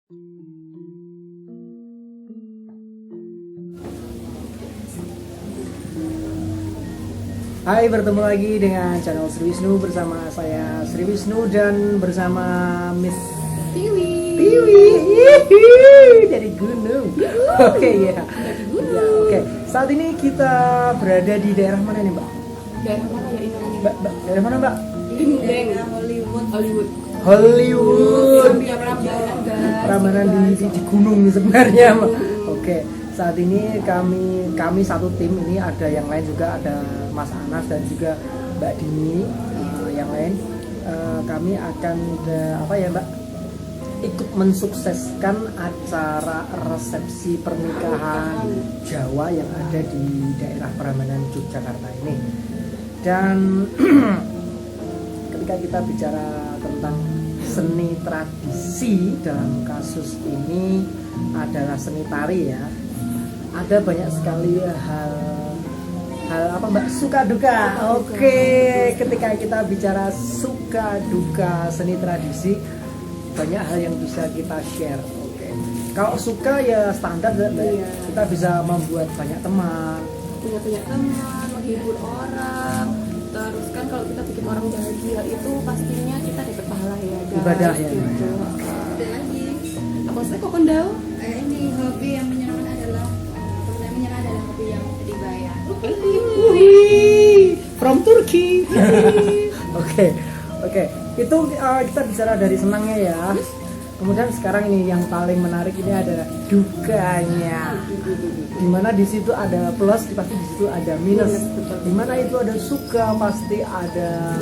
Hai, bertemu lagi dengan channel Sri Wisnu bersama saya Sri Wisnu dan bersama Miss Tiwi dari gunung. Oke ya. Oke, saat ini kita berada di daerah mana nih, Mbak? Daerah mana ya ini namanya? Mbak, daerah mana, Mbak? Daerah Hollywood. Hollywood. Prambanan di gunung sebenarnya, Mbak. Oke, saat ini kami satu tim, ini ada yang lain juga, ada Mas Anas dan juga Mbak Dini, yang lain. Kami akan Mbak, ikut mensukseskan acara resepsi pernikahan Jawa yang ada di daerah Prambanan Yogyakarta ini. Dan ketika kita bicara tentang seni tradisi, dalam kasus ini adalah seni tari ya, ada banyak sekali hal apa Mbak, suka duka. Oke, ketika kita bicara suka duka seni tradisi, banyak hal yang bisa kita share. Oke, kalau suka ya standar Mbak, kita bisa membuat banyak teman, punya teman, menghibur orang. Terus kan kalau kita bikin orang bahagia itu pastinya kita dapat pahala ya, guys. Ibadah ya. Gitu. Ada lagi. Apa sih kok kendal? Ini hobi yang menyenangkan adalah hobi yang dibayar. Wih, from Turkey. Oke. Itu kita bicara dari senangnya ya. Kemudian sekarang ini yang paling menarik ini adalah dukanya. Dimana di situ ada plus, pasti di situ ada minus. Dimana itu ada suka, pasti ada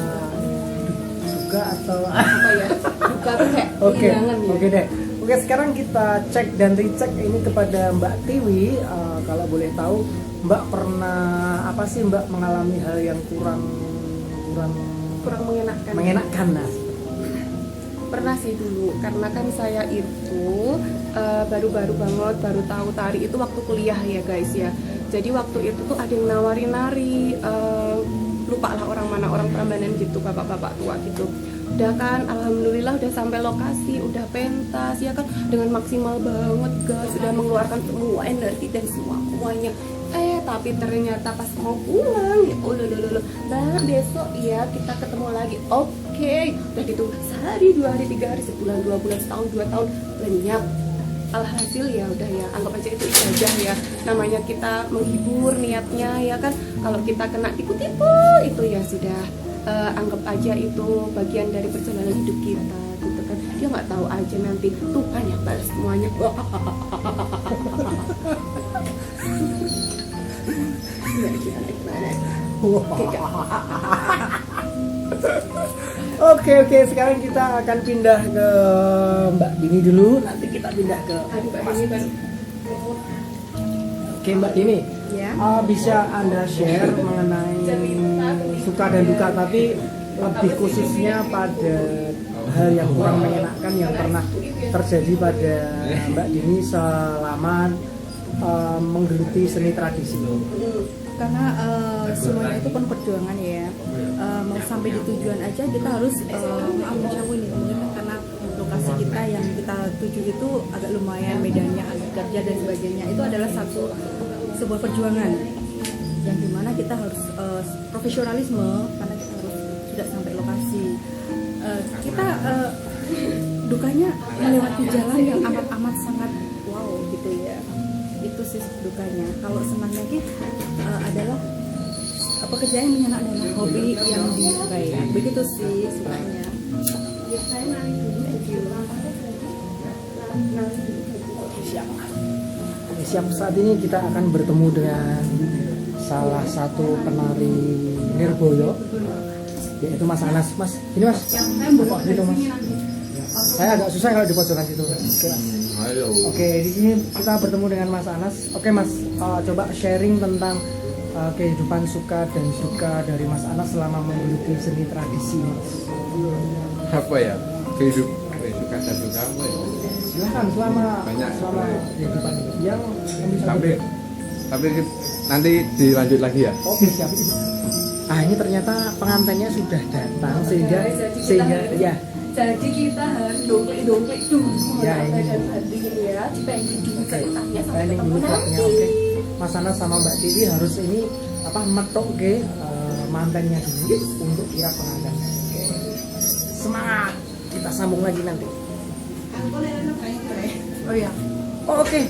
duka atau Apa ya? Duka tuh kayak kehilangan ya. Oke deh. Oke, sekarang kita cek dan recheck ini kepada Mbak Tiwi. Kalau boleh tahu, Mbak pernah apa sih Mbak mengalami hal yang kurang mengenakkan nah? Pernah sih dulu, karena kan saya itu baru-baru banget baru tahu tari itu waktu kuliah ya guys ya. Jadi waktu itu tuh ada yang nawarin nari, lupa lah orang mana, orang Prambanan gitu, bapak-bapak tua gitu. Udah kan, alhamdulillah udah sampai lokasi, udah pentas ya kan, dengan maksimal banget guys, sudah mengeluarkan semua energi dan semuanya. Tapi ternyata pas mau pulang ya, Mbak besok ya kita ketemu lagi. Oke, udah gitu sehari, 2 hari, 3 hari, sebulan, 2 bulan, setahun, 2 tahun, lenyap. Alhasil ya udah ya, anggap aja itu ibadah ya, namanya kita menghibur niatnya ya kan. Kalau kita kena tipu-tipu itu ya sudah, anggap aja itu bagian dari perjalanan hidup kita gitu kan. Dia nggak tahu aja nanti Tuhan yang balas semuanya. Oke, sekarang kita akan pindah ke Mbak Dini dulu, nanti kita pindah ke Mas. Oke, Mbak Dini, Ya. bisa Anda share mengenai suka dan duka, tapi lebih khususnya pada hal yang kurang menyenangkan yang pernah terjadi pada Mbak Dini selama menggeluti seni tradisi. Karena semuanya itu kan perjuangan ya. Mau sampai di tujuan aja kita harus mencapai nih, mungkin karena lokasi kita yang kita tuju itu agak lumayan, medannya agak kerja dan sebagainya. Itu adalah sebuah perjuangan yang dimana kita harus profesionalisme, karena kita harus tidak sampai lokasi. Kita dukanya melewati jalan yang amat sangat wow gitu ya. Itu sih dukanya. Kalau senangnya adalah pekerjaan yang menyenangkan dan hobi yang dibayar. Begitu sih sukanya. Siap, saat ini kita akan bertemu dengan salah satu penari Nirboyo, yaitu Mas Anas. Mas, ini Mas. Gitu Mas. Saya agak susah kalau di pojokan situ. Oke, di sini kita bertemu dengan Mas Anas. Oke Mas, coba sharing tentang kehidupan suka dan duka dari Mas Anas selama menggeluti seni tradisi, Mas. Apa ya? Kehidupan dan duka apa ya? Silahkan selama kehidupan yang bisa. Tapi nanti dilanjut lagi ya. Oke, siap. Ini ternyata pengantinnya sudah datang sehingga ya Jadi kita harus dongklik dulu Ya, ini. dan hati gitu ya, dipending dulu ceritanya sampai Planning ketemu dulu vlognya, nanti. oke. Mas Anas sama Mbak Tiwi harus ini apa metok ke mantannya dulu untuk kirap pengantin. Oke. Semangat. Kita sambung lagi nanti. Oh iya. Oh, oke.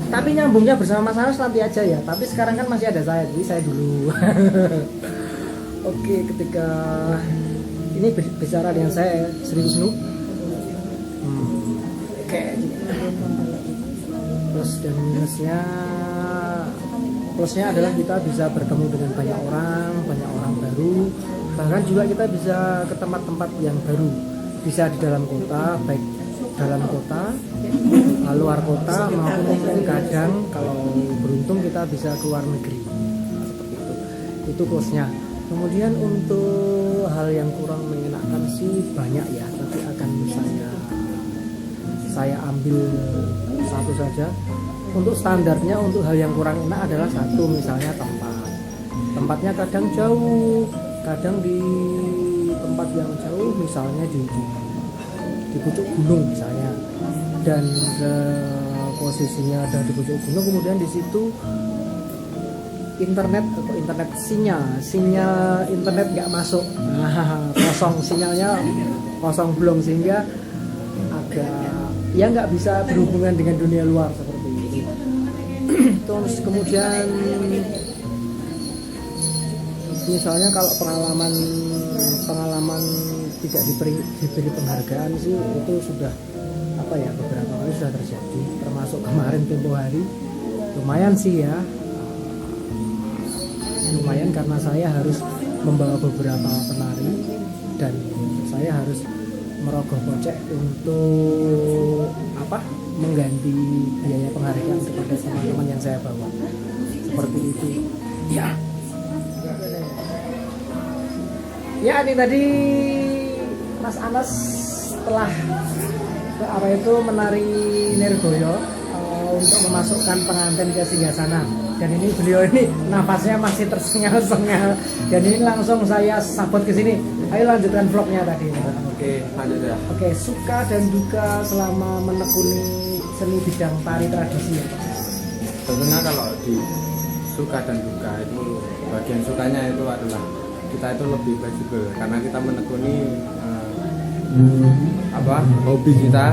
Tapi nyambungnya bersama Mas Anas nanti aja ya. Tapi sekarang kan masih ada saya, jadi saya dulu. Oke, ketika ini bicara dengan saya Sri Wisnu. Oke. Plus dan minusnya, plusnya adalah kita bisa bertemu dengan banyak orang baru. Bahkan juga kita bisa ke tempat-tempat yang baru. Bisa di dalam kota, baik dalam kota, luar kota maupun kadang kalau beruntung kita bisa keluar negeri. Nah, seperti itu. Itu plusnya. Kemudian untuk hal yang kurang mengenakan sih banyak ya, tapi akan saya ambil satu saja. Untuk standarnya untuk hal yang kurang enak adalah satu, misalnya tempatnya kadang jauh, kadang di tempat yang jauh, misalnya di pucuk gunung misalnya, dan posisinya ada di pucuk gunung, kemudian di situ internet sinyal internet nggak masuk, kosong sinyalnya, kosong belum, sehingga agak ya nggak bisa berhubungan dengan dunia luar seperti itu. Terus kemudian misalnya kalau pengalaman tidak diberi penghargaan sih itu sudah apa ya, beberapa kali sudah terjadi, termasuk kemarin tempo hari. Lumayan sih ya, lumayan karena saya harus membawa beberapa penari dan saya harus merogoh kocek untuk apa, mengganti biaya penghargaan kepada teman-teman yang saya bawa, seperti itu ya. Ya, ini tadi Mas Anas setelah apa itu menari Nirgoyo untuk memasukkan pengantin ke singgasana, dan ini beliau ini nafasnya masih tersengal-sengal, dan ini langsung saya sabot ke sini. Ayo lanjutkan vlognya tadi. Oke, lanjut ya. Oke, suka dan duka selama menekuni seni bidang tari tradisi ya Pak? Tentunya kalau di suka dan duka itu, bagian sukanya itu adalah kita itu lebih fleksibel karena kita menekuni hobi kita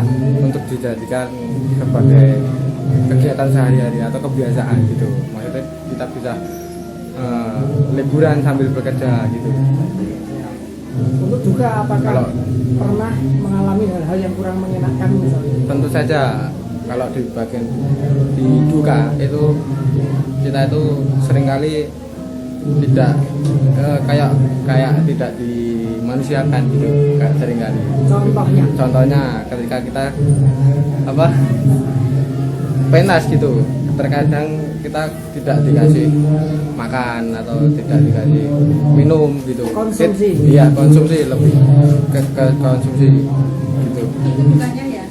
untuk dijadikan sebagai kegiatan sehari-hari atau kebiasaan gitu. Maksudnya kita bisa liburan sambil bekerja gitu. Untuk duka, apakah pernah mengalami hal-hal yang kurang mengenakan misalnya? Tentu saja kalau di bagian di duka itu kita itu seringkali tidak kayak tidak dimanusiakan gitu, kayak seringkali. Contohnya ketika kita pentas gitu, terkadang kita tidak dikasih makan atau tidak dikasih minum gitu. Konsumsi. Iya, konsumsi, lebih ke konsumsi gitu. Bukannya ya.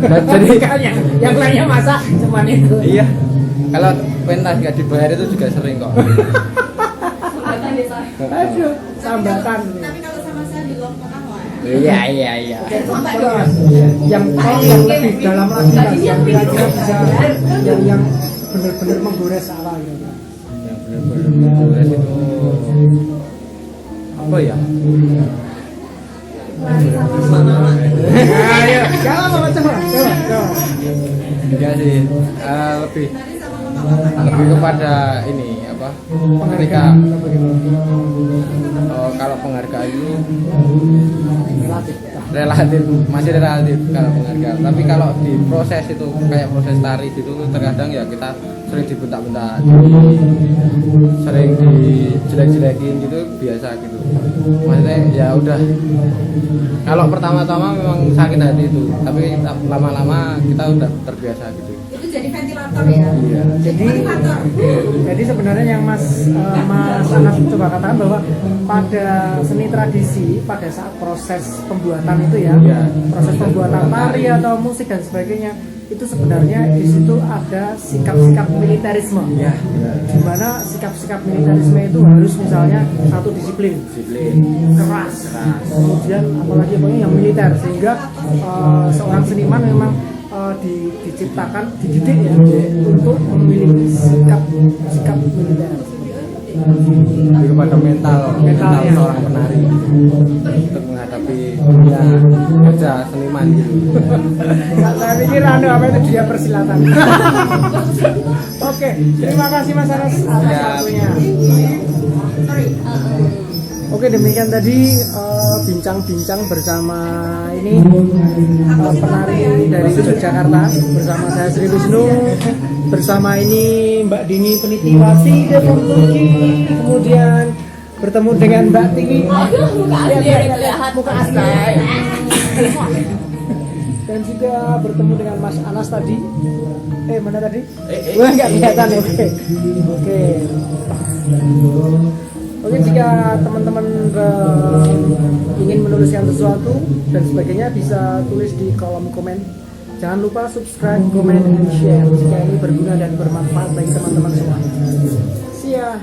Nah, jadi yang lainnya masa cuman itu. iya, kalau pentas nggak dibayar itu juga sering kok. Aduh, sambatan. Tapi kalau sama saya di luar kota wah. Iya. Yang lebih dalam lagi kan, yang kira-kira bisa yang benar-benar menggores salah gitu. Yang benar-benar menggores itu apa ya? Ayo, jangan mama coba. Iya sih, lebih kepada ini apa? Ketika kalau penghargaan itu relatif masih relatif kalau penghargaan. Tapi kalau di proses itu kayak proses tari gitu, terkadang ya kita sering dibentak-bentak, sering dijelek-jelekin gitu, biasa gitu. Maksudnya ya udah, kalau pertama-tama memang sakit hati itu, tapi lama-lama kita udah terbiasa gitu. Itu jadi ventilator ya. Iya. Jadi sebenarnya yang Mas Anas coba katakan bahwa pada seni tradisi, pada saat proses pembuatan itu ya, proses pembuatan tari atau musik dan sebagainya, itu sebenarnya di situ ada sikap-sikap militerisme Ya. di mana sikap-sikap militerisme itu harus misalnya satu disiplin keras, kemudian apalagi pokoknya yang militer, sehingga seorang seniman memang diciptakan, dididik ya untuk memiliki sikap militer. Lebih kepada mental Mentalnya. seorang penari untuk menghadapi dunia kerja seniman gitu. Saya pikir apa itu dia persilatan. Oke, terima kasih Mas Anas atas Ya. waktunya. Oke, demikian tadi bincang-bincang bersama ini penari dari Yogyakarta bersama saya Sri Wisnu, bersama ini Mbak Dini Penitiwati Devon Turki, kemudian bertemu dengan Mbak Tini. Lihat muka asli. Dan juga bertemu dengan Mas Anas tadi. Mana tadi? Wah, nggak kelihatan. Oke, jika teman-teman ingin menuliskan sesuatu dan sebagainya bisa tulis di kolom komen. Jangan lupa subscribe, komen, dan share jika ini berguna dan bermanfaat bagi teman-teman semua. See ya.